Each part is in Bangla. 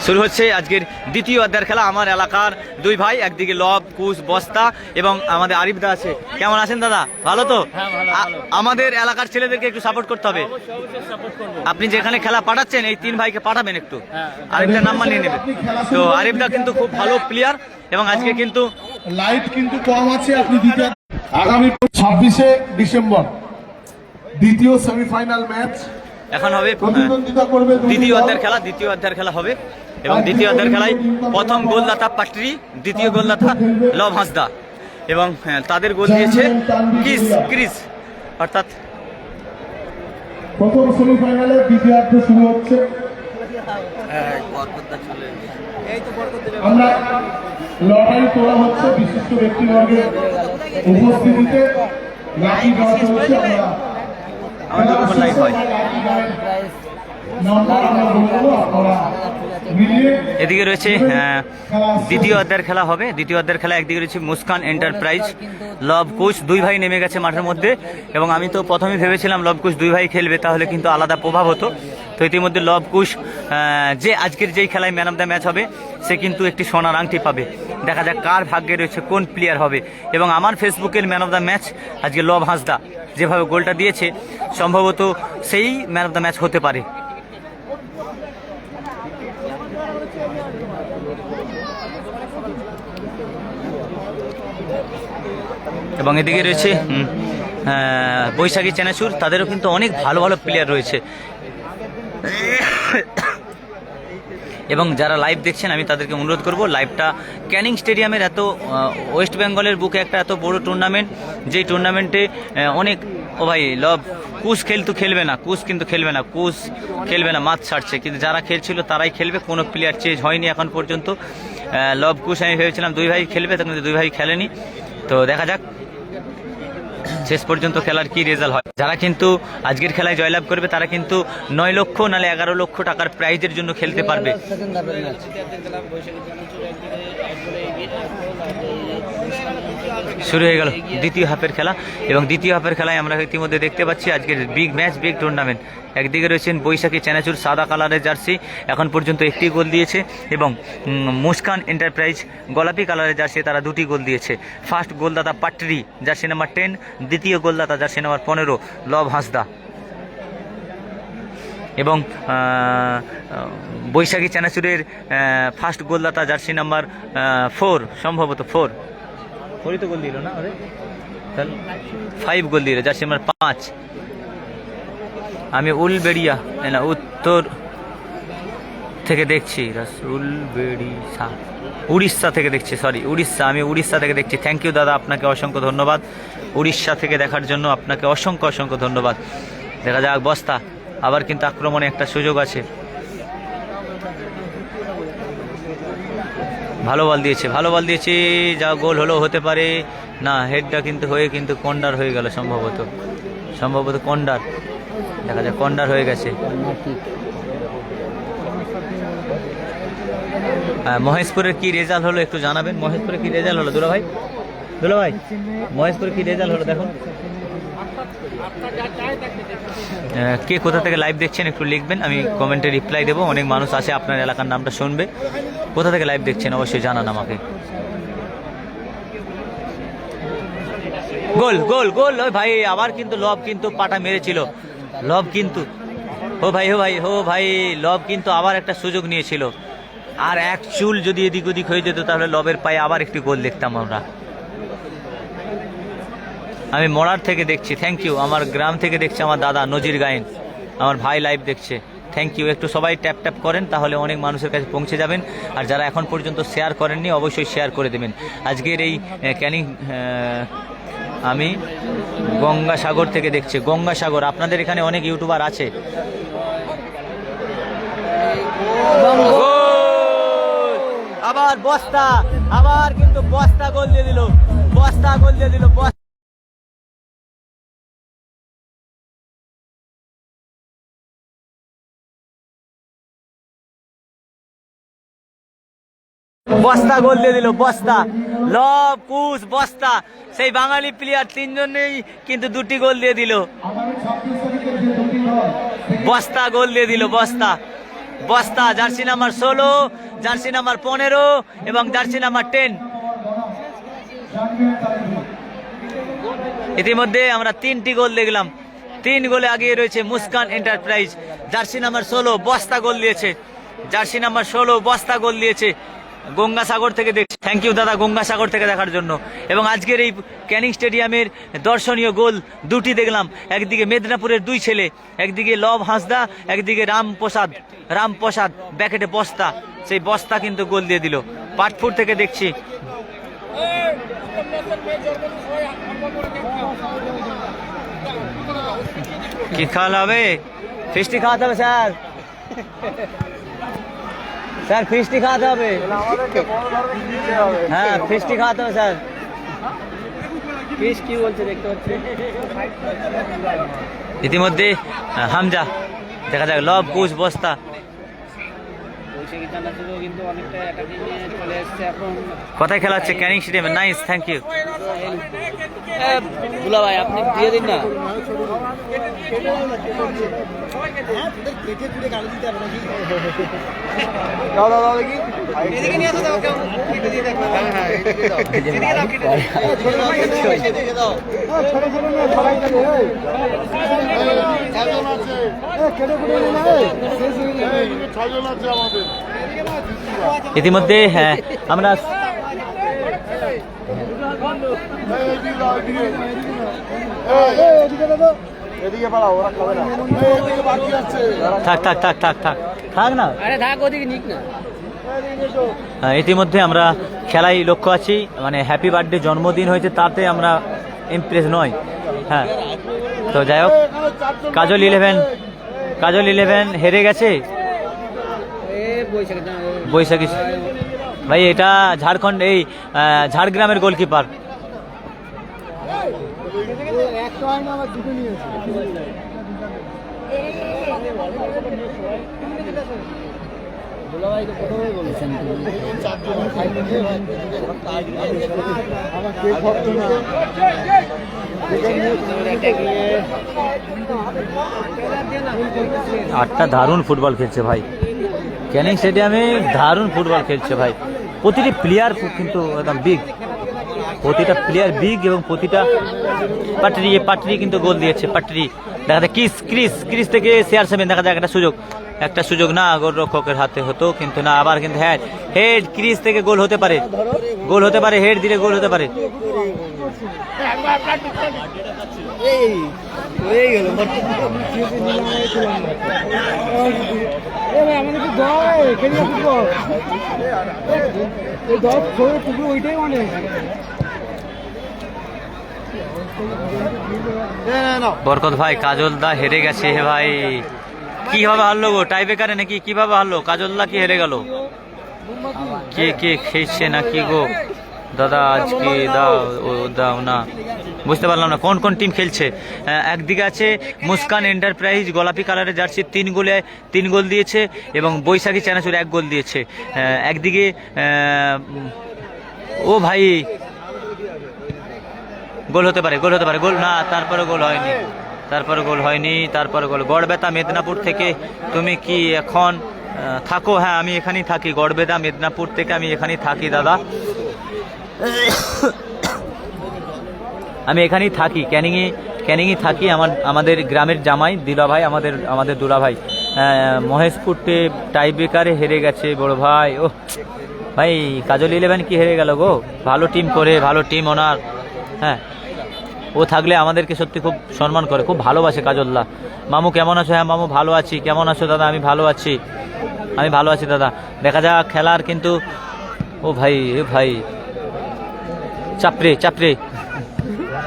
শুরু হচ্ছে আজকের দ্বিতীয় অধ্যায়ের খেলা। আমার এলাকার দুই ভাই, একদিকে লব, কুশ, বস্তা এবং আমাদের আরিফ দা আছে। কেমন আছেন দাদা? ভালো তো? আমাদের এলাকার ছেলেদেরকে একটু সাপোর্ট করতে হবে। আপনি যেখানে খেলা পাঠাচ্ছেন এই তিন ভাইকে পাঠাবেন একটু, আরিফদার নাম্বার নিয়ে নেবেন। তো আরিফদা কিন্তু খুব ভালো প্লেয়ার এবং আজকে কিন্তু লাইট কিন্তু কম আছে। আপনি আগামী 26শে ডিসেম্বর দ্বিতীয় সেমিফাইনাল ম্যাচ এখন হবে প্রতিদ্বন্দ্বিতা করবে দ্বিতীয় অধ্যায়ের খেলা। দ্বিতীয় অধ্যায়ের খেলা হবে এবং দ্বিতীয় অধ্যায়ের খেলায় প্রথম গোলদাতা পাটরি, দ্বিতীয় গোলদাতা লব হাঁসদা এবং তাদের গোল দিয়েছে ক্রিস, অর্থাৎ প্রথম সেমিফাইনালে দ্বিতীয়ার্ধ শুরু হচ্ছে। আমরা লড়াই তোলা হচ্ছে বিশিষ্ট ব্যক্তিবর্গের উপস্থিতিতে। লাকি ড্র চলছে। আমাদের উপর লাইভ হয়। এদিকে রয়েছে দ্বিতীয় অধ্যায়ের খেলা হবে। দ্বিতীয় অধ্যায়ের খেলা একদিকে রয়েছে মুস্কান এন্টারপ্রাইজ, লব কুশ দুই ভাই নেমে গেছে মাঠের মধ্যে এবং আমি তো প্রথমে ভেবেছিলাম লব কুশ দুই ভাই খেলবে, তাহলে কিন্তু আলাদা প্রভাব হতো। তো ইতিমধ্যে লব কুশ যে আজকের যেই খেলায় ম্যান অফ দ্য ম্যাচ হবে সে কিন্তু একটি সোনার আংটি পাবে। দেখা যাক কার ভাগ্যে রয়েছে কোন প্লেয়ার হবে। এবং আমার ফেসবুকের ম্যান অফ দ্য ম্যাচ আজকে লব হাঁসদা, যেভাবে গোলটা দিয়েছে সম্ভবত সেই ম্যান অফ দ্য ম্যাচ হতে পারে। এবং এদিকে রয়েছে বৈশাখী চেনাচুর, তাদেরও কিন্তু অনেক ভালো ভালো প্লেয়ার রয়েছে। এবং যারা লাইভ দেখছেন আমি তাদেরকে অনুরোধ করব, লাইভটা ক্যানিং স্টেডিয়ামের এত ওয়েস্ট বেঙ্গলের বুকে একটা এত বড় টুর্নামেন্ট, যেই টুর্নামেন্টে অনেক ও ভাই লব কুশ খেলবে না, কুশ খেলবে না, মাঠ ছাড়ছে, কিন্তু যারা খেলছিল তারাই খেলবে। কোনো প্লেয়ার চেঞ্জ হয়নি এখন পর্যন্ত। লব কুশ আমি ভেবেছিলাম দুই ভাই খেলবে, কিন্তু দুই ভাই খেলেনি। তো দেখা যাক শেষ পর্যন্ত খেলার কি রেজাল্ট হয়। যারা কিন্তু আজকের খেলায় জয়লাভ করবে তারা কিন্তু 9 লক্ষ নাহলে 11 লক্ষ টাকার প্রাইজের জন্য খেলতে পারবে। শুরু হয়ে গেল দ্বিতীয় হাফের খেলা এবং দ্বিতীয় হাফের খেলায় আমরা ইতিমধ্যে দেখতে পাচ্ছি আজকের বিগ ম্যাচ, বিগ টুর্নামেন্ট। একদিকে রয়েছেন বৈশাখী চেনাচুর সাদা কালারের জার্সি, এখন পর্যন্ত একটি গোল দিয়েছে এবং মুস্কান এন্টারপ্রাইজ গোলাপি কালারের জার্সি, তারা 2টি গোল দিয়েছে। ফার্স্ট গোলদাতা পাটরি জার্সি নাম্বার 10, দ্বিতীয় গোলদাতা জার্সি নাম্বার 15 লব হাঁসদা। এবং বৈশাখী চেনাচুরের ফার্স্ট গোলদাতা জার্সি নাম্বার 4, সম্ভবত 4ই তো গোল দিল না, 5 গোল দিল জার্সি নাম্বার 5। আমি উলবেড়িয়া না উত্তর থেকে দেখছি, উড়িষ্যা থেকে দেখছি, আমি উড়িষ্যা থেকে দেখছি। থ্যাংক ইউ দাদা, আপনাকে অসংখ্য ধন্যবাদ। উড়িষ্যা থেকে দেখার জন্য আপনাকে অসংখ্য ধন্যবাদ। দেখা যাক বস্তা, আবার কিন্তু আক্রমণে একটা সুযোগ আছে। ভালো বল দিয়েছে, যা গোল হতে পারে না। হেডটা কিন্তু হয়ে কিন্তু কর্নার হয়ে গেল, সম্ভবত কর্নার। দেখা যাক, কর্নার হয়ে গেছে। মহেশপুরের কি রেজাল্ট হলো একটু জানাবেন। মহেশপুরের কি রেজাল্ট হলো দুলা ভাই? মহেশপুরের কি রেজাল্ট হলো দেখুন। কে কোথা থেকে লাইভ দেখছেন একটু লিখবেন, আমি কমেন্টে রিপ্লাই দেবো। অনেক মানুষ আছে আপনার এলাকার নামটা শুনবে। কোথা থেকে লাইভ দেখছেন অবশ্যই জানান আমাকে। গোল ওই ভাই, আবার কিন্তু লব কিন্তু পাটা মেরেছিল। লব কিন্তু ও ভাই লব কিন্তু আবার একটা সুযোগ নিয়েছিল। আর এক চুল যদি এদিক ওদিক হয়ে যেত তাহলে লবের পায়ে আবার একটি গোল দেখতাম আমরা। আমি মরার থেকে দেখছি, থ্যাংক ইউ। আমার গ্রাম থেকে দেখছে আমার দাদা নজির গায়েন, আমার ভাই লাইভ দেখছে, থ্যাংক ইউ। একটু সবাই ট্যাপ করেন, তাহলে অনেক মানুষের কাছে পৌঁছে যাবেন। আর যারা এখন পর্যন্ত শেয়ার করেননি অবশ্যই শেয়ার করে দেবেন। আজকের এই ক্যানিং, আমি গঙ্গাসাগর থেকে দেখছি। গঙ্গাসাগর, আপনাদের এখানে অনেক ইউটিউবার আছে। আবার বস্তা, আবার কিন্তু বস্তা গোল দিয়ে দিল। বস্তা গোল দিয়ে দিল, বস্তা, লব কুশ বস্তা, সেই বাঙালি প্লেয়ার তিনজনেই কিন্তু 2টি গোল দিয়ে দিল। বস্তা গোল দিয়ে দিল, বস্তা, জার্সি নাম্বার 16, জার্সি নাম্বার 15 এবং জার্সি নাম্বার 10। ইতিমধ্যে আমরা 3টি গোল দেখলাম। 3 গোলে আগিয়ে রয়েছে মুস্কান এন্টারপ্রাইজ। জার্সি নাম্বার 16 বস্তা গোল দিয়েছে, জার্সি নাম্বার 16 বস্তা গোল দিয়েছে গঙ্গাসাগর থেকে। দেখছি, থ্যাংক ইউ দাদা গঙ্গাসাগর থেকে দেখার জন্য। এবং আজকের এই ক্যানিং স্টেডিয়ামের দর্শনীয় গোল 2টি দেখলাম। একদিকে মেদিনীপুরের 2 ছেলে, একদিকে লব হাঁসদা, একদিকে রামপ্রসাদ ব্যাকেটে বস্তা, সেই বস্তা কিন্তু গোল দিয়ে দিল। পাটপুর থেকে দেখছি। কি খাওয়া হবে? ফিস্টি খাওয়াতে হবে স্যার, স্যার ফিস্টি খাওয়াতে হবে। হ্যাঁ ফিস্টি খাওয়াতে হবে স্যার। ফিশ কি বলছে দেখতে পাচ্ছি। ইতিমধ্যে হামজা, দেখা যাক লব কুশ বস্তা। কোথায় খেলা হচ্ছে? ক্যানিং স্টেডিয়ামে। Nice, thank you. দুলা ভাই আপনি দিয়ে দিন না। ইতিমধ্যে হ্যাঁ আমরা থাক না। ইতিমধ্যে আমরা খেলায় লক্ষ্য আছি, মানে হ্যাপি বার্থডে জন্মদিন হয়েছে তাতে আমরা ইমপ্রেস নয়। হ্যাঁ তো যাই হোক, কাজল 11 হেরে গেছে। বৈশাখী ভাই, এটা ঝাড়খণ্ড, এই ঝাড়গ্রামের গোলকিপার। আটটা দারুণ ফুটবল খেলছে ভাই, ক্যানিং স্টেডিয়ামে দারুণ ফুটবল খেলছে ভাই। প্রতিটি প্লেয়ার কিন্তু একদম বিগ, প্রতিটা প্লেয়ার বিগ এবং প্রতিটা পাটরি কিন্তু গোল দিয়েছে। পাটরি দেখা যায় ক্রিস থেকে CR7 দেখা যায় একটা সুযোগ না গোলরক্ষকের হাতে হতো, কিন্তু না, আবার কিন্তু হেড ক্রিস থেকে গোল হতে পারে, হেড দিলে গোল হতে পারে। বরকত ভাই, কাজলদা হেরে গেছে ভাই। কিভাবে হারলো গো? টাই ব্রেকারে নাকি? কিভাবে হারলো? কাজলদা কি হেরে গেল? কে খেয়েছে নাকি গো দাদা? আজকে দাও না, বুঝতে পারলাম না কোন টিম খেলছে। একদিকে আছে মুস্কান এন্টারপ্রাইজ, গোলাপি কালারের জার্সি, 3 গোল দিয়েছে এবং বৈশাখী চানাচুর 1 গোল দিয়েছে। একদিকে ও ভাই গোল হতে পারে, গোল না, তারপরে গোল হয়নি। গড়বেতা মেদিনীপুর থেকে তুমি কি এখন থাকো? হ্যাঁ আমি এখানেই থাকি, গড়বেতা মেদিনীপুর থেকে আমি এখানেই থাকি দাদা, আমি এখানেই থাকি, ক্যানিংয়ে থাকি। আমাদের গ্রামের জামাই দুলা ভাই, আমাদের দুলা ভাই মহেশপুরতে টাই ব্রেকারে হেরে গেছে বড় ভাই। ও ভাই, কাজল 11 কি হেরে গেল গো? ভালো টিম করে, ভালো টিম ওনার। হ্যাঁ, ও থাকলে আমাদেরকে সত্যি খুব সম্মান করে, খুব ভালোবাসে কাজলদা। মামু কেমন আছো? হ্যাঁ মামু ভালো আছি। কেমন আছো দাদা? আমি ভালো আছি দাদা। দেখা যাক খেলার কিন্তু। ও ভাই চাপড়ে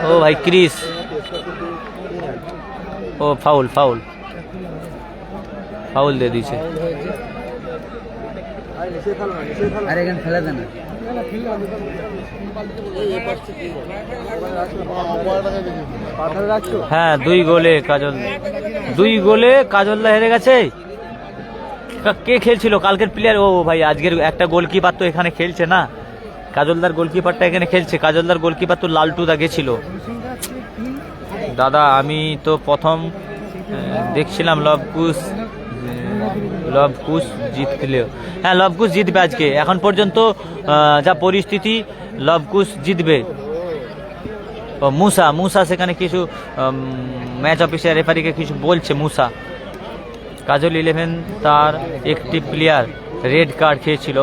ও ভাই ক্রিস, ও ফাউল দিয়ে দিয়েছে। হ্যাঁ 2 গোলে কাজলদা হেরে গেছে। কে খেলছিল কালকের প্লেয়ার? ও ভাই, আজকের একটা গোলকিপার তো এখানে খেলছে না, কাজলদার গোলকিপারটা এখানে খেলছে। কাজলদার গোলকিপার তো লালটুদা গেছিল দাদা। আমি তো প্রথম দেখছিলাম লব কুশ জিতলেও, হ্যাঁ লবকুশ জিতবে আজকে, এখন পর্যন্ত যা পরিস্থিতি লবকুশ জিতবে। ও মুসা সেখানে কিছু ম্যাচ অফিসার রেফারিকে কিছু বলছে। মুসা কাজল 11 তার একটি প্লেয়ার রেড কার্ড খেয়েছিল।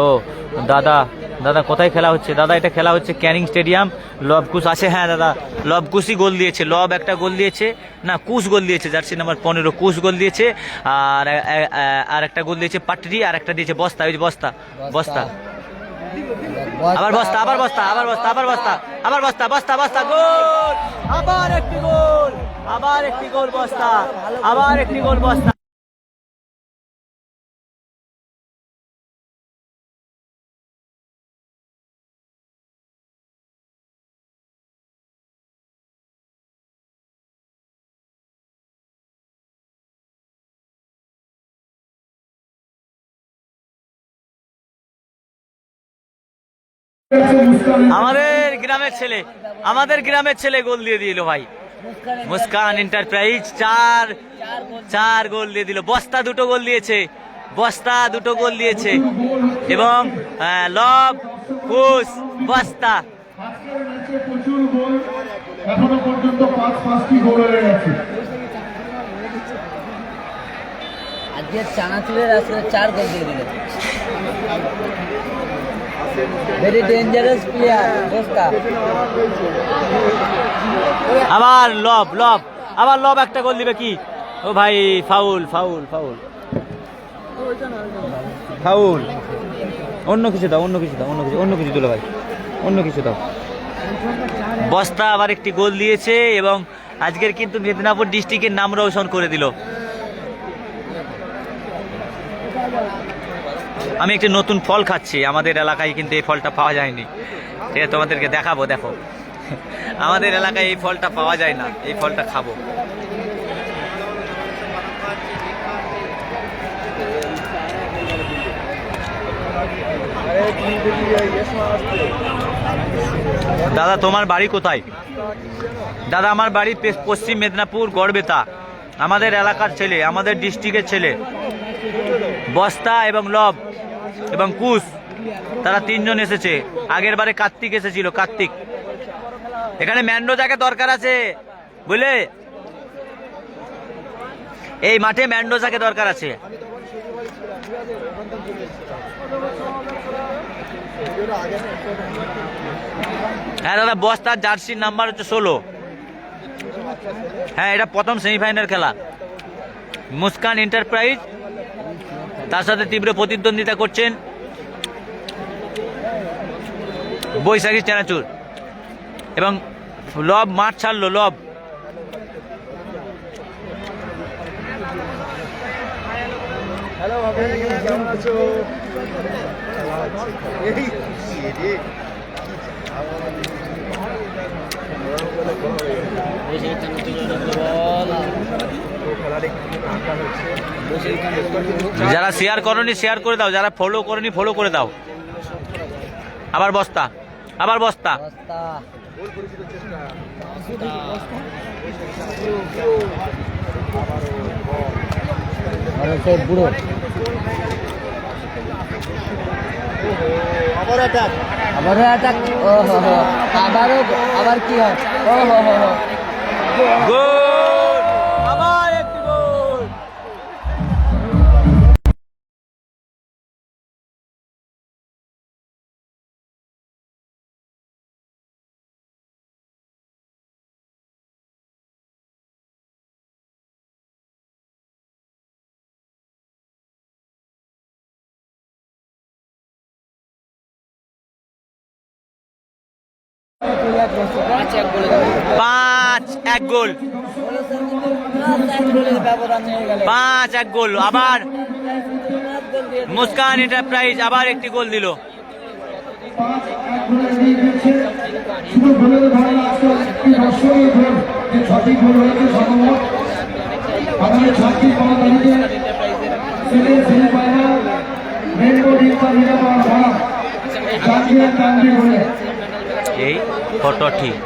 দাদা কোথায় খেলা হচ্ছে? দাদা এটা খেলা হচ্ছে ক্যানিং স্টেডিয়াম। লবকুশ আছে, হ্যাঁ দাদা লবকুশই গোল দিয়েছে। লব একটা গোল দিয়েছে, না কুশ গোল দিয়েছে, জার্সি নাম্বার 15 কুশ গোল দিয়েছে। আর একটা গোল দিয়েছে পাটরি, আর একটা দিয়েছে বস্তা। ওই যে বস্তা আবার বস্তা গোল, আবার একটি গোল বস্তা। আমাদের গ্রামের ছেলে গোল দিয়ে দিল ভাই। মুস্কান এন্টারপ্রাইজ চার গোল দিয়ে দিল। বস্তা দুটো গোল দিয়েছে এবং লব কুশ বস্তা। প্রচুর গোল, এখনো পর্যন্ত 5টি গোল হয়ে গেছে। আজকে চানাচুরের আসলে 4 গোল দিয়ে দিল। ভেরি ডেঞ্জারাস প্লেয়ার বস্তা। আবার লব একটা গোল দিবে কি? ও ভাই ফাউল। অন্য কিছু দাও ভাই, অন্য কিছু দাও। বস্তা আবার একটি গোল দিয়েছে এবং আজকের কিন্তু মেদিনীপুর ডিস্ট্রিক্টের নাম রোশন করে দিল। আমি একটি নতুন ফল খাচ্ছি, আমাদের এলাকায় কিন্তু এই ফলটা পাওয়া যায়নি। ঠিক আছে, তোমাদেরকে দেখাবো, দেখো আমাদের এলাকায় এই ফলটা পাওয়া যায় না, এই ফলটা খাবো। দাদা তোমার বাড়ি কোথায়? দাদা আমার বাড়ি পশ্চিম মেদিনীপুর গড়বেতা। আমাদের এলাকার ছেলে, আমাদের ডিস্ট্রিক্টের ছেলে বস্তা এবং লব এবং কুশ, তারা 3 জন এসেছে। আগের বারে কার্তিক এসেছিল, কার্তিক। এখানে ম্যান্ডোজাকে দরকার আছে বুঝলে, এই মাঠে ম্যান্ডোজাকে দরকার আছে। হ্যাঁ দাদা বস্তার জার্সির নাম্বার হচ্ছে 16। হ্যাঁ এটা প্রথম সেমিফাইনাল খেলা। মুস্কান এন্টারপ্রাইজ তার সাথে তীব্র প্রতিদ্বন্দ্বিতা করছেন বৈশাখী চানাচুর এবং লব মাঠ ছাড়লো। লব যারা শেয়ার করনি শেয়ার করে দাও, যারা ফলো করনি ফলো করে দাও। আবার বস্তা বুড়ো আবারও অ্যাটাক। আবার কি হয়? গোল, আবার একটি গোল। পাঁচ এক গোল, 5-1 গোল। আবার মুস্কান এন্টারপ্রাইজ আবার একটি গোল দিল। এই ফটো ঠিক।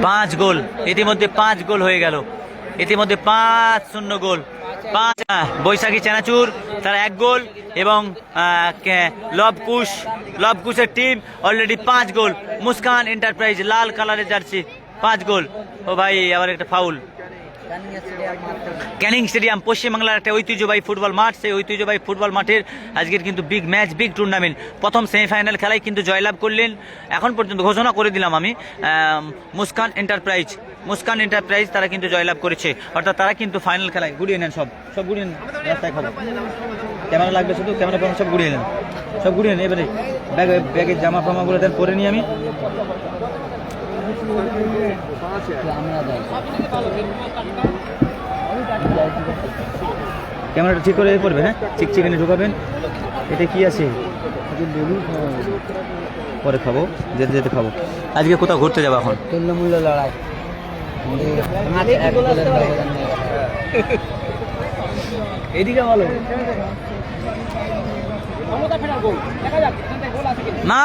পাঁচ গোল, ইতিমধ্যে 5 গোল হয়ে গেল। ইতিমধ্যে 5-0 গোল। বৈশাখী চানাচুর তারা 1 গোল এবং লব কুশের টিম অলরেডি 5 গোল। মুস্কান এন্টারপ্রাইজ লাল কালারের জার্সি 5 গোল। ও ভাই আবার একটা ফাউল। ক্যানিং স্টেডিয়াম পশ্চিমবাংলার একটা ঐতিহ্যবাহী ফুটবল মাঠ, সেই ঐতিহ্যবাহী ফুটবল মাঠের আজকের কিন্তু বিগ ম্যাচ, বিগ টুর্নামেন্ট। প্রথম সেমিফাইনাল খেলায় কিন্তু জয়লাভ করলেন, এখন পর্যন্ত ঘোষণা করে দিলাম আমি, মুস্কান এন্টারপ্রাইজ তারা কিন্তু জয়লাভ করেছে, অর্থাৎ তারা কিন্তু ফাইনাল খেলায় গুড়িয়ে নেন। সব গুড়িয়ে নেন, রাস্তায় খাবো, ক্যামেরা লাগবে শুধু, ক্যামেরা সব গুড়িয়ে নেন, সব গুড়িয়ে নেন। এবারে ব্যাগের জামা ফামাগুলো দেন, পরে নিই আমি। ক্যামেরাটা ঠিক করে পড়বে, হ্যাঁ চিকচিকেনে ঢুকাবেন। এটা কি আছে পরে খাবো, যেতে যেতে খাবো। আজকে কোথাও ঘুরতে যাবো এখন। তুল্যমূল্য লড়াই, এদিকে বলো। না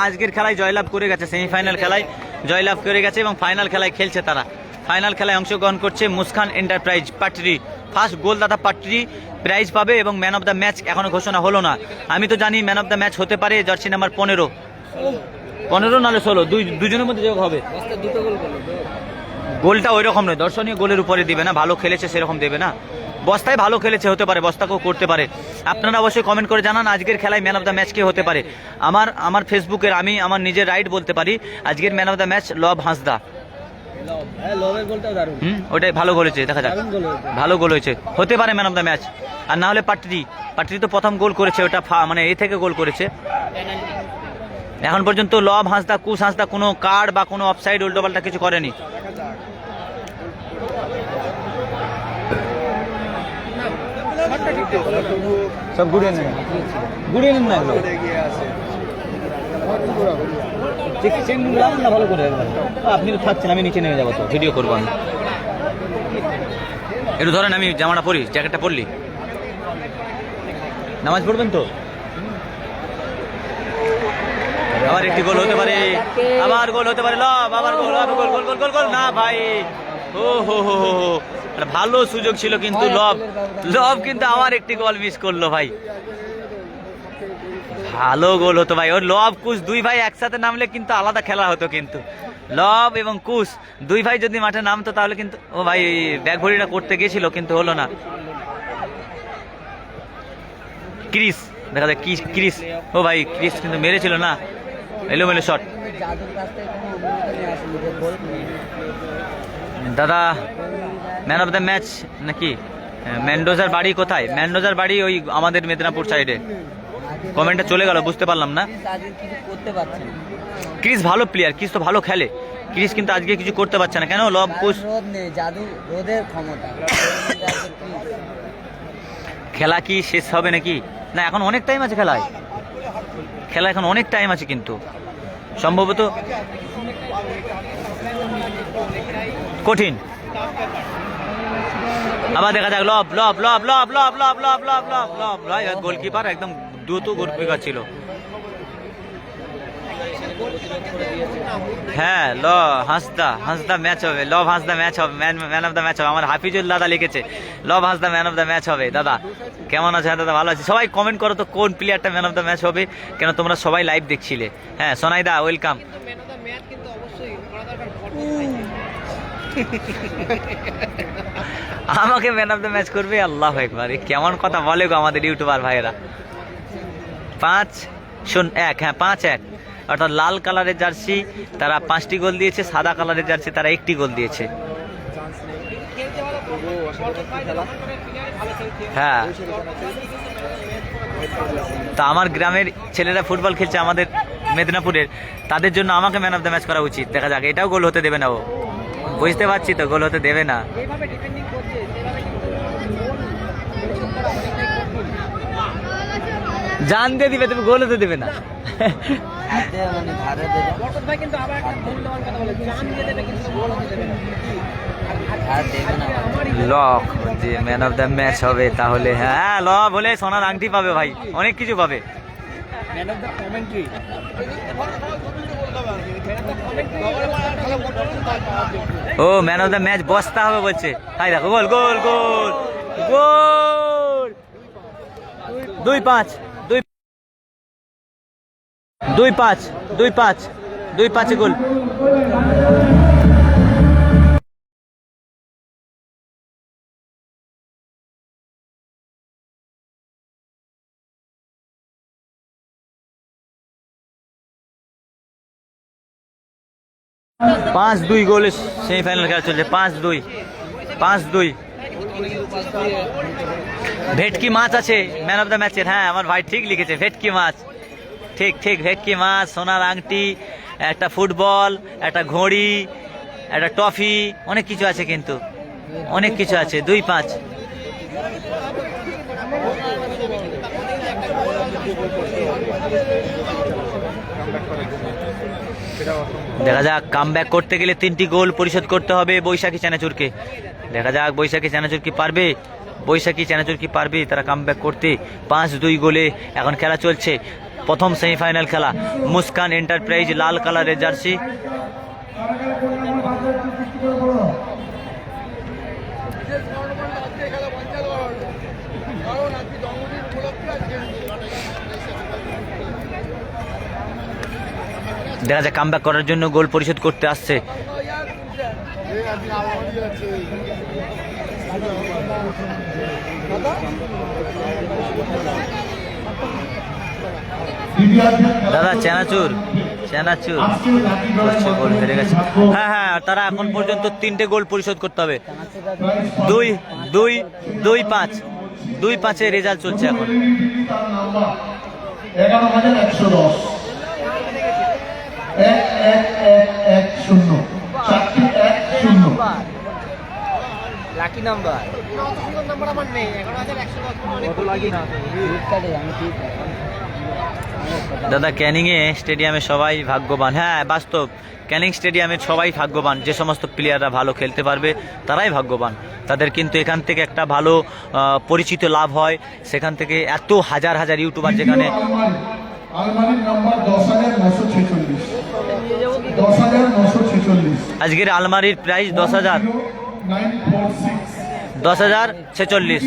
আজকের খেলায় জয়লাভ করে গেছে, সেমিফাইনাল খেলায় জয়লাভ করে গেছে এবং ফাইনাল খেলায় খেলছে তারা। ফাইনাল খেলায় অংশগ্রহণ করছে মুস্কান এন্টারপ্রাইজ পাটরি। ফার্স্ট গোল দাদা পাটরি প্রাইজ পাবে এবং ম্যান অফ দ্য ম্যাচ এখনো ঘোষণা হলো না। আমি তো জানি ম্যান অফ দ্য ম্যাচ হতে পারে জার্সি নাম্বার 15 নাহলে 16, দুজনের মধ্যে যোগ হবে। গোলটা ওই রকম নয়, দর্শনীয় গোলের উপরে দিবে না, ভালো খেলেছে সেরকম দেবে না। বস্তায় ভালো খেলেছে, হতে পারে বস্তাকেও করতে পারে। আপনারা অবশ্যই কমেন্ট করে জানান আজকের খেলায় ম্যান অফ দ্য ম্যাচ কে হতে পারে। আমার ফেসবুকের আমি আমার নিজের রাইট বলতে পারি আজকের ম্যান অফ দ্য ম্যাচ লব হাঁসদা। ওটাই ভালো গোল হয়েছে, দেখা যাক, ভালো গোল হয়েছে, হতে পারে ম্যান অফ দ্য ম্যাচ। আর না হলে পাটরি তো প্রথম গোল করেছে, ওটা মানে এ থেকে গোল করেছে। এখন পর্যন্ত লব হাঁসদা কুশ হাঁসদা কোনো কার্ড বা কোনো অফসাইড উল্টোপাল্টা কিছু করেনি। সব গুড়িয়ে নেন না, ভালো করে। আপনি তো থাকছেন, আমি নিচে নেমে যাবো, তো ভিডিও করবো আমি। একটু ধরেন, আমি জামাটা পরি, জ্যাকেটটা পরলি। নামাজ পড়বেন তো? আবার একটি গোল হতে পারে, আবার গোল হতে পারে, আবার গোল না ভাই। হো ভালো সুযোগ ছিল কিন্তু লব কিন্তু আবার একটি গোল মিস করলো ভাই। ভালো গোল হতো ভাই, ওর লব কুশ দুই ভাই একসাথে নামলে কিন্তু আলাদা খেলা হতো। কিন্তু লব এবং কুশ দুই ভাই যদি মাঠে নামতো তাহলে কিন্তু, ও ভাই ব্যাগ ভরিটা করতে গেছিল কিন্তু হলো না। ক্রিস দেখা যায়, ক্রিস, ও ভাই ক্রিস কিন্তু মেরেছিল না, এলোমেলো শট। দাদা ম্যান অফ দ্য ম্যাচ নাকি? ম্যান্ডোজার বাড়ি কোথায়? ম্যান্ডোজার বাড়ি ওই আমাদের মেদিনীপুর সাইডে। কমেন্টটা চলে গেল, বুঝতে পারলাম না। ক্রিস ভালো প্লেয়ার, ক্রিস তো ভালো খেলে, ক্রিস কিন্তু আজকে কিছু করতে পারছে না। কেন? লব কুশ খেলা কি শেষ হবে নাকি? না, এখন অনেক টাইম আছে খেলা এখন অনেক টাইম আছে, কিন্তু সম্ভবত কঠিন। আবার দেখা যাক, লব গোলকিপার একদম দ্রুত গোলকিপার ছিল। হ্যাঁ, হাঁসদা ম্যাচ হবে, লব হাঁসদা ম্যাচ হবে, ম্যান অফ দ্য ম্যাচ হবে। আমার হাফিজুল দাদা লিখেছে লব Hansda man of the match হবে। দাদা কেমন আছে? দাদা ভালো আছে। সবাই কমেন্ট করো তো কোন প্লেয়ারটা ম্যান অফ দ্য ম্যাচ হবে, কেন তোমরা সবাই লাইভ দেখছিলে। হ্যাঁ সোনাইদা ওয়েলকাম। আমাকে ম্যান অফ দ্য ম্যাচ করবে? আল্লাহু আকবার, কেমন কথা বলে গো আমাদের ইউটিউবার ভাইয়েরা। 5-1, হ্যাঁ 5-1, অর্থাৎ লাল কালারের জার্সি তারা 5টি গোল দিয়েছে, সাদা কালারের জার্সি তারা 1টি গোল দিয়েছে। হ্যাঁ, তা আমার গ্রামের ছেলেরা ফুটবল খেলছে আমাদের মেদিনীপুরের, তাদের জন্য আমাকে ম্যান অফ দ্য ম্যাচ করা উচিত। দেখা যাক, এটাও গোল হতে দেবে না ও, বুঝতে পারছি তো, গোল হতে দেবে না। জান দিয়ে দিবে, তুমি গোল হতে দেবে না। লক যে ম্যান অফ দ্য ম্যাচ হবে তাহলে, হ্যাঁ ল বলে সোনার আংটি পাবে ভাই, অনেক কিছু পাবে। ম্যান অফ দ্য কমেন্ট্রি ও ম্যান অফ দ্য ম্যাচ বস্তা হবে বলছে। হাই দেখো গোল গোল গোল গোল 2-5 2-5 2-5 2-5 গোল। পাঁচ দুই গোলে সেমিফাইনাল খেলা চলছে। 5-2 ভেটকি মাছ আছে ম্যান অফ দ্য ম্যাচের। হ্যাঁ আমার ভাই ঠিক লিখেছে, ভেটকি মাছ। ঠিক ঠিক, ভেটকি মাছ, সোনার আংটি, একটা ফুটবল, একটা ঘড়ি, একটা টফি, অনেক কিছু আছে, কিন্তু অনেক কিছু আছে। 2-5 দেখা যাক, কামব্যাক করতে গেলে 3টি গোল পরিশোধ করতে হবে বৈশাখী চানাচুরকে। দেখা যাক বৈশাখী চানাচুর কি পারবে, বৈশাখী চানাচুর কি পারবে তারা কামব্যাক করতে। 5-2 গোলে এখন খেলা চলছে, প্রথম সেমিফাইনাল খেলা। মুস্কান এন্টারপ্রাইজ লাল কালারের জার্সি, দেখা যায় কামব্যাক করার জন্য গোল পরিশোধ করতে আসছে। দাদা চানাচুর গোল হেরে গেছে। হ্যাঁ হ্যাঁ, তারা এখন পর্যন্ত 3টে গোল পরিশোধ করতে হবে। 2-5 রেজাল্ট চলছে এখন। 11,110 1-1-1-1-0 4টি 1-0 লাকি নাম্বার আমার নেই 11,110 দাদা ক্যানিং এ স্টেডিয়ামে সবাই ভাগ্যবান। হ্যাঁ বাস্তব, ক্যানিং স্টেডিয়ামের সবাই ভাগ্যবান। যে সমস্ত প্লেয়াররা ভালো খেলতে পারবে তারাই ভাগ্যবান। তাদের কিন্তু এখান থেকে একটা ভালো পরিচিত লাভ হয়। সেখান থেকে এত হাজার হাজার ইউটিউবার যেখানে। আলমারির নাম্বার 10,946 10,946। আজকের আলমারির প্রাইস 10,046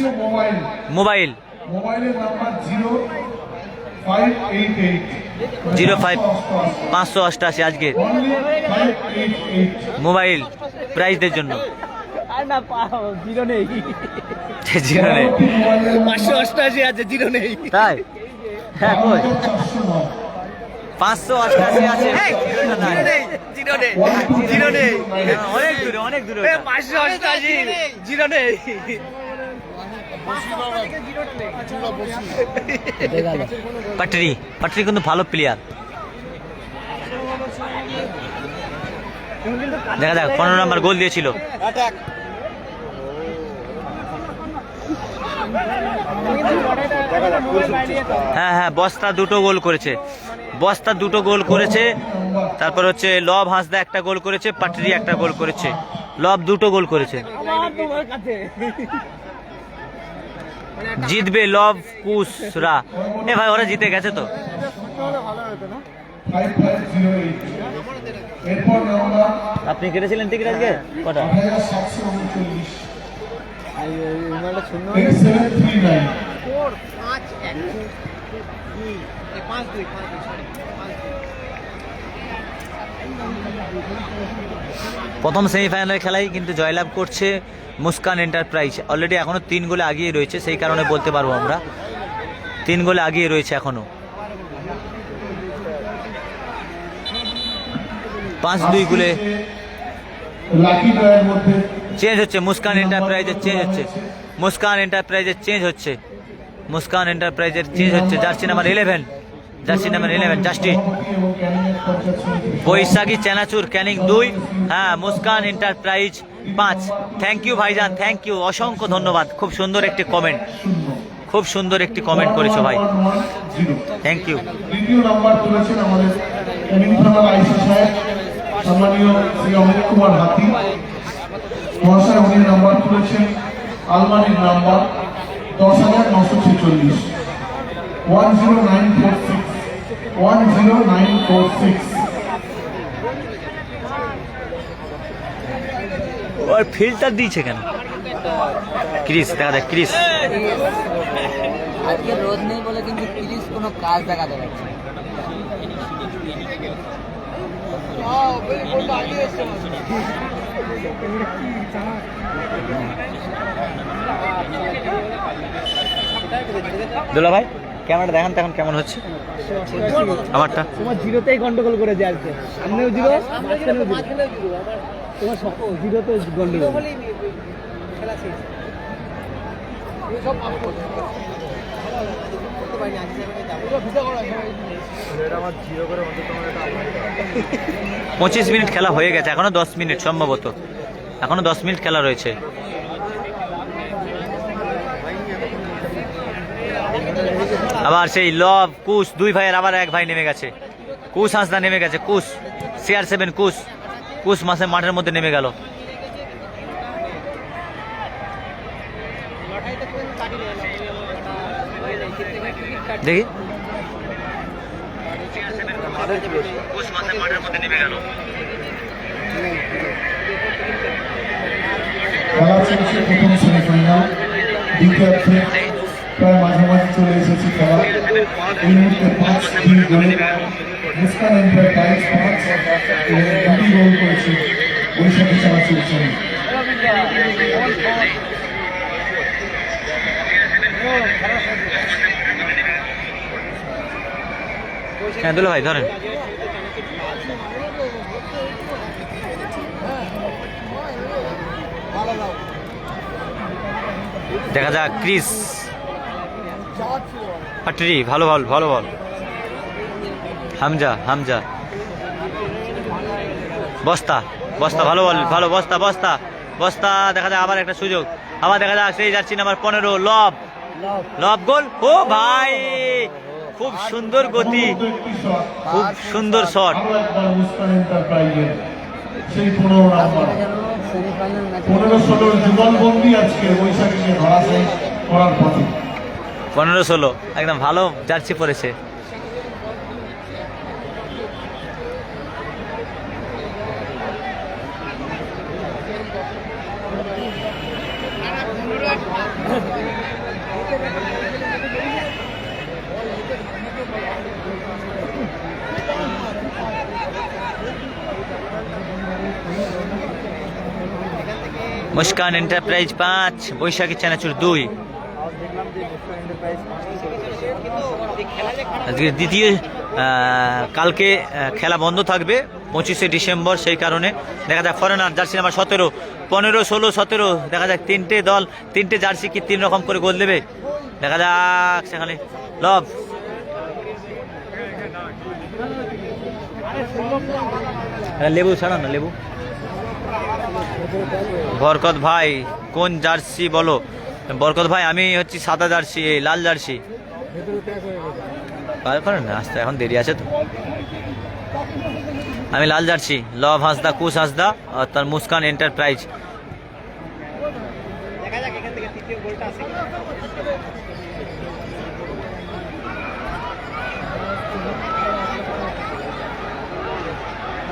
মোবাইল। মোবাইলের নাম্বার 0588 05-588 আজকে মোবাইল প্রাইসদের জন্য। জিরো নেই 588 আছে, জিরো নেই তাই। হ্যাঁ কই 588 আছে, জিরো নেই অনেক দূরে 588 জিরো নেই। পাটরি কিন্তু ভালো প্লেয়ার। দেখা যাক 15 নম্বর গোল দিয়েছিল। হ্যাঁ হ্যাঁ, বস্তা দুটো গোল করেছে। তারপর হচ্ছে লব হাঁসদা একটা গোল করেছে, পাটরি একটা গোল করেছে, লব 2টো গোল করেছে। জিতবে লব কুসরা। এ ভাই ওরা জিতে গেছে তো। 5508 এরপর নাম্বার আপনি কেটেছিলেন টিকিট আজকে কটা? 1739 8739 প্রথম সেমিফাইনালের খেলায় কিন্তু জয়লাভ করছে মুস্কান এন্টারপ্রাইজ। অলরেডি এখনো 3 গোলে আগিয়ে রয়েছে, সেই কারণে বলতে পারবো আমরা 3 গোলে আগিয়ে রয়েছে এখনো। 5-2 গোলে লাকি ড্রয়ের মধ্যে চেঞ্জ হচ্ছে। মুস্কান এন্টারপ্রাইজের চেঞ্জ হচ্ছে। Jersey number 11 justice. Baishakhi Chanachur Canning 2, হ্যাঁ মুস্কান এন্টারপ্রাইজ 5। থ্যাংক ইউ ভাইজান, থ্যাংক ইউ, অসংখ্য ধন্যবাদ। খুব সুন্দর একটি কমেন্ট করেছো ভাই, থ্যাংক ইউ। দ্বিতীয় নাম্বার তুলেছেন আমাদের ক্যানিং থানার আইসি সাহেব সম্মানীয় শ্রী অমিত কুমার হাতি মহাশয়। উনি নাম্বার তুলেছেন আলমারির নাম্বার 10,946 10946 10946। আর ফিল্টার দিয়েছে কেন? ক্রিস দেখা যায়, ক্রিস। আজকে রোদ নেই বলে কিন্তু তিরিশ কোনো কাজ দেখাতে পারছে না। দুলা ভাই ক্যামেরা দেখান তো এখন কেমন হচ্ছে আমারটা? তোমার জিরোতেই গন্ডগোল করে যে আজকে, সামনেও জিরো মাঝখানেও জিরো, তোমার জিরোতে গন্ডগোল। খেলা শেষ। 25 মিনিট খেলা হয়ে গেছে, এখনো 10 মিনিট সম্ভবত, এখনো 10 মিনিট খেলা রয়েছে। আবার সেই লব কুশ দুই ভাইয়ের আবার এক ভাই নেমে গেছে, কুশ হাঁসদা নেমে গেছে, কুশ CR7 কুশ, কুশ মাসে মাঠের মধ্যে নেমে গেল। দেখি খেলা চলছে প্রথম সেমিফাইনাল, দ্বিতীয়ার্ধে প্রায় মাঝামাঝি চলে এসেছে খেলা। এই মুহূর্তে 5-3 গোলে মুস্কান এন্টারপ্রাইজ 5 এবং 2 গোল করেছে বৈশাখী চানাচুর শ্রমিক। হ্যাঁ দুলা ভাই ধরেন। দেখা যাক ক্রিস পাটরি, ভালো বল, ভালো বল। হামজা, হামজা বস্তা, বস্তা ভালো বল, ভালো বস্তা, বস্তা, বস্তা। দেখা যায় আবার একটা সুযোগ, আবার দেখা যাক সেই যাচ্ছি নাম্বার 15 লব, লব গোল। ও ভাই খুব সুন্দর গতি, খুব সুন্দর শট। মুস্কান এন্টারপ্রাইজের সেই 15 নাম্বার 15-16 যুগলবন্দি আজকে বৈশাখীকে ধরাশায়ী করার পথে। 15-16 একদম ভালো জার্সি পরেছে। মুস্কান এন্টারপ্রাইজ 5, বৈশাখী চানাচুর 2। আজকে দ্বিতীয়, কালকে খেলা বন্ধ থাকবে 25শে ডিসেম্বর, সেই কারণে দেখা যাক ফরেনার জার্সি নাম্বার 17, 15, 16, 17। দেখা যাক তিনটে দল, তিনটে জার্সি কি 3 রকম করে গোল দেবে, দেখা যাক। সেখানে লব, লেবু ছাড়া না, লেবু। বরকত ভাই কোন জার্সি বলো? বরকত ভাই আমি হচ্ছি সাদা জার্সি, এই লাল জার্সি। করেন না, আসতে এখন দেরি আছে তো। আমি লাল জার্সি, লব হাঁসদা, কুশ হাঁসদা আর তার মুস্কান এন্টারপ্রাইজ।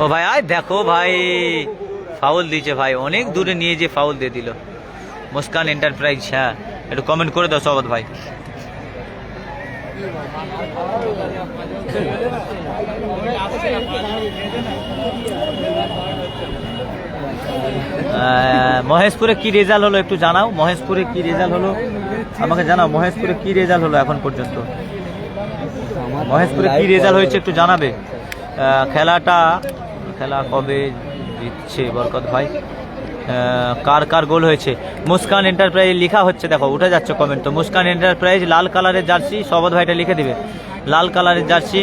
ও ভাই আয় দেখো ভাই, ফাউল দিয়েছে ভাই, অনেক দূরে নিয়ে যে ফাউল দিয়ে দিল মুস্কান এন্টারপ্রাইজ। হ্যাঁ একটু কমেন্ট করে দাও সবত ভাই। মহেশপুরে কি রেজাল্ট হলো একটু জানাও, মহেশপুরে কি রেজাল্ট হলো আমাকে জানাও, মহেশপুরে কি রেজাল্ট হলো এখন পর্যন্ত, মহেশপুরে কি রেজাল্ট হয়েছে একটু জানাবে। খেলা কবে দিচ্ছে বরকত ভাই, কার কার গোল হয়েছে? মুস্কান এন্টারপ্রাইজ লেখা হচ্ছে, দেখো উঠে যাচ্ছে কমেন্ট। তো মুস্কান এন্টারপ্রাইজ লাল কালারের জার্সি, সবদ ভাইটা লিখে দিবে, লাল কালারের জার্সি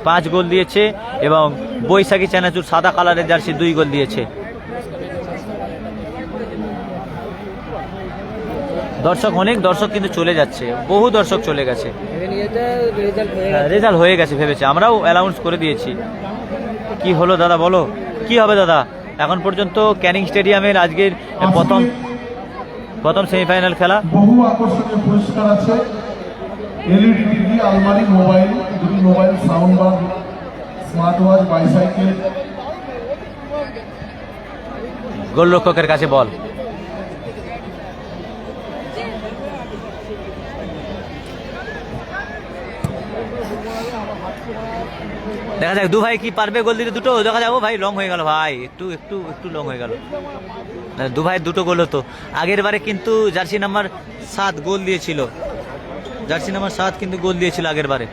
5 গোল দিয়েছে, এবং বৈশাখী চানাচুর সাদা কালারের জার্সি 2 গোল দিয়েছে। দর্শক, অনেক দর্শক কিন্তু চলে যাচ্ছে, বহু দর্শক চলে গেছে, রেজাল্ট হয়ে গেছে ভেবেছে, আমরাও অ্যানাউন্স করে দিয়েছি। কি হলো দাদা বলো, কি হবে দাদা? এখন পর্যন্ত ক্যানিং স্টেডিয়ামের আজকের প্রথম সেমিফাইনাল খেলা। বহু আকর্ষণীয় পুরস্কার আছে, এলইডি টিভি, আলমারি, mobile, 2 mobile, sound bar, smart watch, bicycle. গোলরক্ষকের কাছে বল। দেখা যাক দু ভাই কি পারবে গোল দিতে, দুটো দেখা যাবো ভাই। লং হয়ে গেল ভাই, একটু একটু একটু লং হয়ে গেল। দু ভাই দুটো গোল হতো। আগের বারে কিন্তু জার্সি নাম্বার 7 গোল দিয়েছিল, জার্সি নাম্বার 7 কিন্তু গোল দিয়েছিল আগের বারে।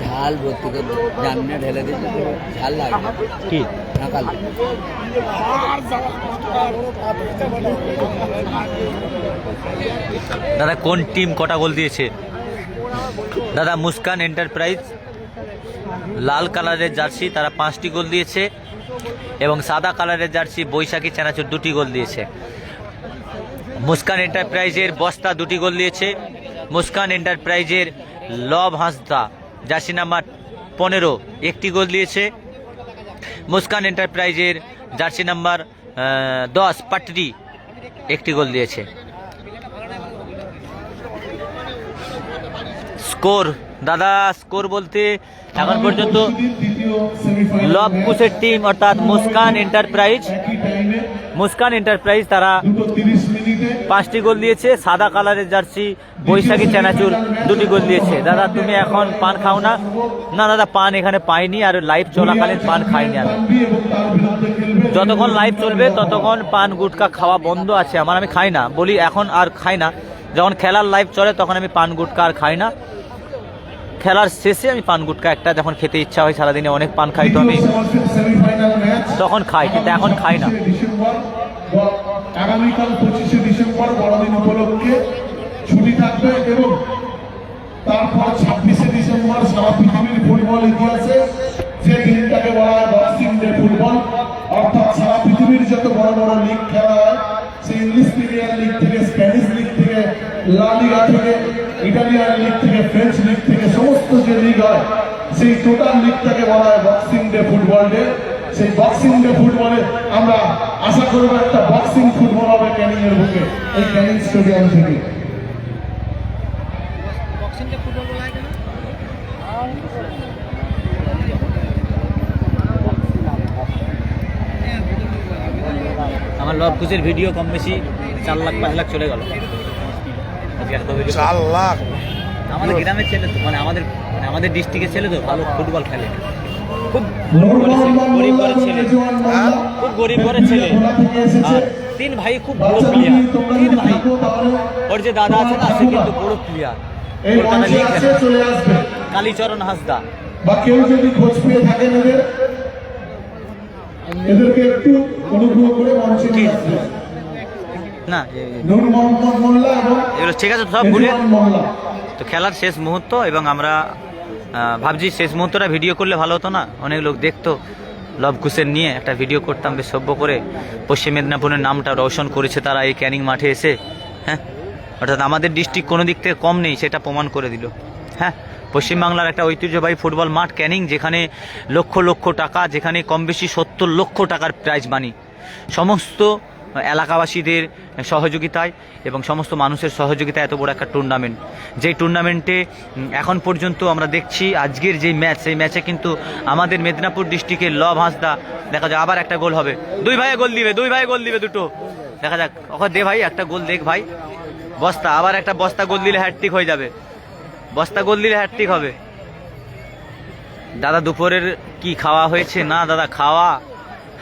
ঝাল ভর্তি করে জামনে ঢেলে দিয়েছে, ঝাল লাগে কি ঢাকাল। দাদা কোন টিম কটা গোল দিয়েছে? দাদা মুস্কান এন্টারপ্রাইজ লাল কালারের জার্সি, তারা 5টি গোল দিয়েছে এবং সাদা কালারের জার্সি বৈশাখী চানাচুর 2টি গোল দিয়েছে। মুস্কান এন্টারপ্রাইজের বস্তা 2টি গোল দিয়েছে। মুস্কান এন্টারপ্রাইজের লব হাঁসদা জার্সি নাম্বার 15 1টি গোল দিয়েছে। মুস্কান এন্টারপ্রাইজের জার্সি নাম্বার 10 পাটরি 1টি গোল দিয়েছে। স্কোর দাদা, স্কোর বলতে এখন পর্যন্ত লব কুশের টিম অর্থাৎ মুস্কান এন্টারপ্রাইজ তারা 5টি গোল দিয়েছে। সাদা কালারের জার্সি বৈশাখী চানাচুর 2টি গোল দিয়েছে। দাদা তুমি এখন পান খাও না? না দাদা পান এখানে পাইনি, আর লাইভ চলাকালীন পান খাইনি আমি। যতক্ষণ লাইভ চলবে ততক্ষণ পান গুটকা খাওয়া বন্ধ আছে আমার, আমি খাই না বলি, এখন আর খাই না। যখন খেলার লাইভ চলে তখন আমি পান গুটকা আর খাই না। খেলার শেষে আমি পান গুটকা একটা যখন খেতে ইচ্ছা হয়, সারাদিনে অনেক পান খাই তো আমি তখন খাই, কিন্তু এখন খাই না। আগামীকাল 25শে ডিসেম্বর বড়দিন উপলক্ষে ছুটি থাকবে এবং তারপর 26শে ডিসেম্বর সারা পৃথিবীর ফুটবল ইতিহাসে যে দিনটাকে বলা হয় বক্সিং ডে ফুটবল, অর্থাৎ সারা পৃথিবীর যত বড় বড় লিগ খেলা হয়, সেই ইংলিশ প্রিমিয়ার লিগ থেকে, স্প্যানিশ লিগ থেকে, লা লিগা থেকে, ইটালিয়ান লিগ থেকে, ফ্রেঞ্চ লিগ থেকে, সমস্ত যে লিগ হয় সেই টোটাল লিগটাকে বলা হয় বক্সিং ডে ফুটবল ডে। সেই বক্সিং ডে ফুটবলে আমরা আশা করবো একটা বক্সিং ফুটবল হবে ক্যানিং এর বুকে, এই ক্যানিং স্টেডিয়াম থেকে। আমার লব কুচের ভিডিও কম বেশি 4 লাখ 5 লাখ চলে গেল। 4 লাখ আমাদের গ্রামের ছেলে তো, মানে আমাদের ডিস্ট্রিক্টের ছেলে তো ভালো ফুটবল খেলে, খুব গরিব ঘরের ছেলে, খুব গরিব ঘরের ছেলে। আর 3 ভাই খুব বড় প্লেয়ার, 3 ভাই। ওর যে দাদা আছে না সে কিন্তু বড় প্লেয়ার, কলকাতা লিগ খেলে, কালীচরণ হাঁসদা। বা কেউ যদি খোঁজ পেয়ে থাকেন এদেরকে একটু অনুগ্রহ করে মঞ্চে নিয়ে আসবেন। না নূর মোহাম্মদ মোল্লা এবং এগুলো ঠিক আছে সব ভুলে মোল্লা। তো খেলার শেষ মুহূর্ত, এবং আমরা ভাবছি শেষ মুহূর্তটা ভিডিও করলে ভালো হতো না? অনেক লোক দেখতো, লব কুশের নিয়ে একটা ভিডিও করতাম বেশ সভ্য করে। পশ্চিম মেদিনীপুরের নামটা রোশন করেছে তারা এই ক্যানিং মাঠে এসে। হ্যাঁ, অর্থাৎ আমাদের ডিস্ট্রিক্ট কোনো দিক থেকে কম নেই, সেটা প্রমাণ করে দিল। হ্যাঁ, পশ্চিমবাংলার একটা ঐতিহ্যবাহী ফুটবল মাঠ ক্যানিং, যেখানে লক্ষ লক্ষ টাকা, যেখানে কম বেশি 70 লক্ষ টাকার প্রাইজ মানি, সমস্ত এলাকাবাসীদের সহযোগিতায় এবং সমস্ত মানুষের সহযোগিতায় এত বড় একটা টুর্নামেন্ট, যেই টুর্নামেন্টে এখন পর্যন্ত আমরা দেখছি আজকের যেই ম্যাচ, সেই ম্যাচে কিন্তু আমাদের মেদিনীপুর ডিস্ট্রিক্টের লব হাঁসদা, দেখা যাক আবার একটা গোল হবে। 2 ভাই গোল দিবে দুটো, দেখা যাক। ওকে দে ভাই একটা গোল, দেখ ভাই। বস্তা, আবার একটা বস্তা গোল দিলে হ্যাটট্রিক হয়ে যাবে, বস্তা গোল দিলে হ্যাটট্রিক হবে। দাদা দুপুরের কি খাওয়া হয়েছে? না দাদা খাওয়া,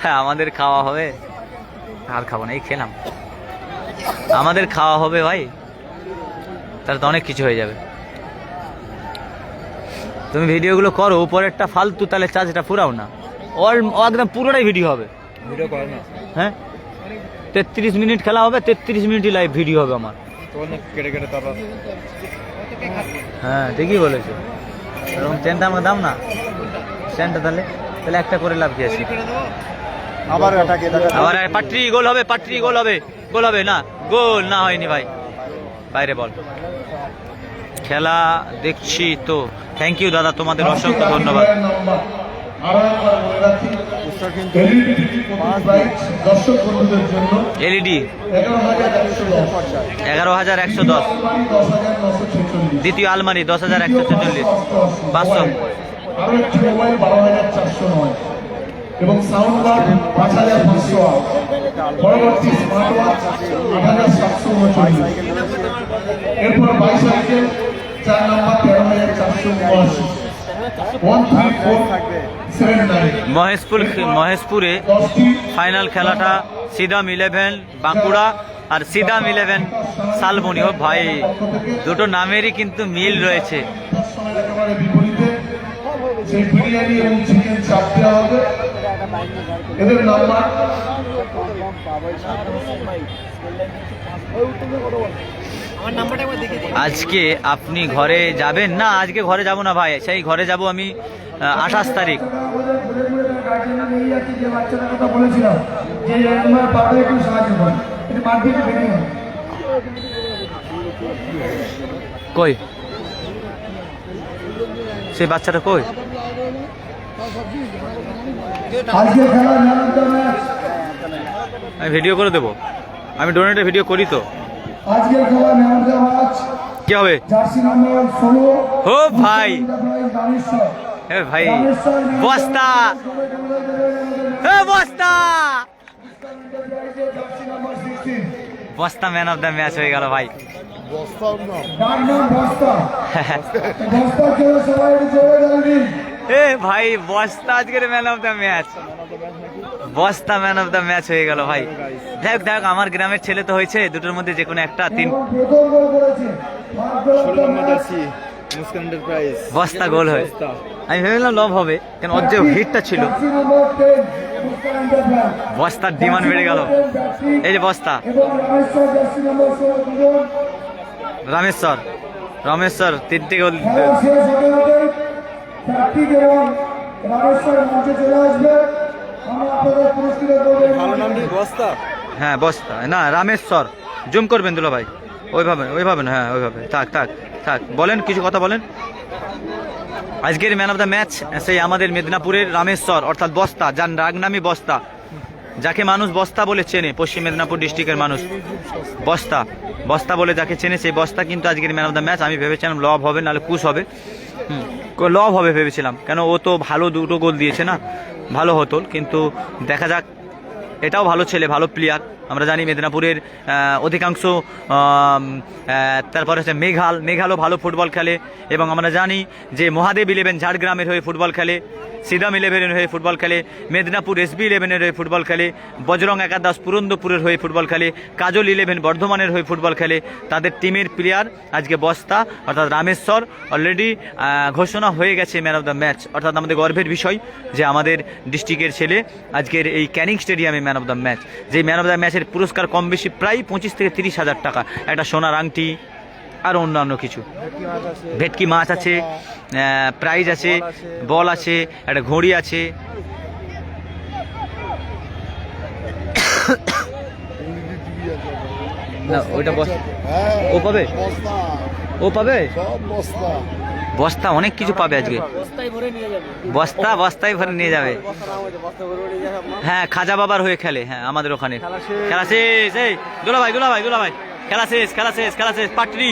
হ্যাঁ আমাদের খাওয়া হবে, আর খাবো না, এই খেলাম, আমাদের খাওয়া হবে ভাই, তাহলে তো অনেক কিছু হয়ে যাবে। তুমি ভিডিওগুলো করো, উপরেরটা ফালতু, তাহলে চার্জটা পুরাও না, একদম পুরোটাই ভিডিও হবে। ভিডিও করো না, হ্যাঁ 33 মিনিট খেলা হবে, 33 মিনিটই লাইভ ভিডিও হবে আমার। কেটে কেটে তারপর হ্যাঁ ঠিকই বলেছো, এরকম চ্যানটা আমাকে দাম না, চ্যানটা তাহলে তাহলে একটা করে লাভ কি আছে? আবার এটাকে আবার পাটরি গোল হবে, পাটরি গোল হবে, গোল হবে না, গোল না হয়নি ভাই, বাইরে বল। খেলা দেখছি তো, থ্যাংক ইউ দাদা, তোমাদের অসংখ্য ধন্যবাদ। আরো একবার বলে রাখি, LED টিভি প্রাইস দর্শক বন্ধুদের জন্য এলইডি 11,110, 11,110, 10,946, দ্বিতীয় আলমারি 10,146, 500, আরো একটি মোবাইল 12,409 এবং সাউন্ড বার 5,508, পরবর্তী স্মার্ট ওয়াচ 8,739, এরপর 22 সাইকেল 4 নম্বর 13,479, 13479, মহেশপুরে 10টি ফাইনাল খেলাটা সিদাম 11 বাঁকুড়া আর সিদাম 11 শালবনী। ও ভাই, দুটো নামেরই কিন্তু মিল রয়েছে। সময় একেবারে বিপরীতে যে বিরিয়ানি এবং চিকেন চাপ দেওয়া হবে, এদের নাম্বার আজকে আপনি ঘরে যাবেন? না, আজকে ঘরে যাব না ভাই, সেই ঘরে যাব আমি 28 তারিখ। যে বাচ্চাটার কথা বলেছিলাম যে আমার পাড়ায় একটু সাহায্য করে, এটা মারপিট ভেঙে কই সেই বাচ্চাটা কই? আজকে খেলা ম্যান অফ দ্য ম্যাচ, আমি ভিডিও করে দেবো, আমি ডোনেটের ভিডিও করি তো। আজকের খেলা ম্যান অফ দ্য ম্যাচ কি হবে? জার্সি নাম্বার 16 ও ভাই, রামেশ্বর, এ ভাই, বস্তা, এ বস্তা, জার্সি নাম্বার 16 বস্তা ম্যান অফ দ্য ম্যাচ হয়ে গেল ভাই। ডাক নাম বস্তা, বস্তা খেলে সবাই একটু জোরে জানবি। এ ভাই, বস্তা আজকের ম্যান অফ দ্য ম্যাচ, বস্তা ম্যান অফ দ্য ম্যাচ হয়ে গেল ভাই। দেখ দেখ, আমার গ্রামের ছেলে তো হয়েছে, দুটোর মধ্যে যে কোনো একটা। তিন প্রথম গোল করেছে বস্তা গোল হয়, আমি ভেবেছিলাম লব হবে, কেন ওর যে ভিড়টা ছিল। জার্সি নাম্বার 10 মুস্তান এন্টারপ্রাইজ, বস্তার ডিমান্ড বেড়ে গেল। এই যে বস্তা, এবং রামেশ্বর জার্সি নাম্বার 16 দুজন। রামেশ্বর, রামেশ্বর 3টে গোল। খেলা শেষ হতে হতে প্রার্থিক এবং রামেশ্বর মঞ্চে চলে আসবে। আমরা আপনাদের পুরস্কৃত করবো। হ্যাঁ বস্তা না, রামেশ্বর। জুম করবেন দুলা ভাই, ওইভাবে ওইভাবে না, হ্যাঁ ওইভাবে, থাক থাক থাক। বলেন, কিছু কথা বলেন। আজকের ম্যান অফ দ্য ম্যাচ সেই আমাদের মেদিনীপুরের রামেশ্বর, অর্থাৎ বস্তা, যার ডাকনামই বস্তা, যাকে মানুষ বস্তা বলে চেনে, পশ্চিম মেদিনীপুর ডিস্ট্রিক্টের মানুষ বস্তা, বস্তা বলে যাকে চেনে, সেই বস্তা কিন্তু আজকের ম্যান অফ দ্য ম্যাচ। আমি ভেবেছিলাম লব হবে, নাহলে কুশ হবে। লব হবে ভেবেছিলাম, কেন ও তো ভালো দুটো গোল দিয়েছে না, ভালো হতো। কিন্তু দেখা যাক, এটাও ভালো ছেলে, ভালো প্লেয়ার। আমরা জানি মেদিনীপুরের অধিকাংশ, তারপরে হচ্ছে মেঘালও ভালো ফুটবল খেলে। এবং আমরা জানি যে মহাদেব 11 ঝাড়গ্রামের হয়ে ফুটবল খেলে, সিদাম 11 হয়ে ফুটবল খেলে, মেদিনীপুর SB 11 হয়ে ফুটবল খেলে, বজরং একাদশ পুরন্দরপুরের হয়ে ফুটবল খেলে, কাজল 11 বর্ধমানের হয়ে ফুটবল খেলে। তাদের টিমের প্লেয়ার আজকে বস্তা, অর্থাৎ রামেশ্বর। অলরেডি ঘোষণা হয়ে গেছে ম্যান অফ দ্য ম্যাচ, অর্থাৎ আমাদের গর্বের বিষয় যে আমাদের ডিস্ট্রিক্টের ছেলে আজকের এই ক্যানিং স্টেডিয়ামে ম্যান অফ দ্য ম্যাচ। যে ম্যান অফ দ্য ম্যাচের পুরস্কার কম বেশি প্রায় 25 থেকে 30 হাজার টাকা, একটা সোনার আংটি আর অন্যান্য কিছু, ভেটকি মাছ আছে, প্রাইজ আছে, বল আছে, একটা ঘড়ি আছে। না ওইটা ও পাবে, ও পাবে বস্তা, অনেক কিছু পাবে আজকে। বস্তায় ভরে নিয়ে যাবে। হ্যাঁ, খাজা বাবার হয়ে খেলে, হ্যাঁ আমাদের ওখানে। খেলা শেষ, এই দুলা ভাই খেলা শেষ, পাটরি।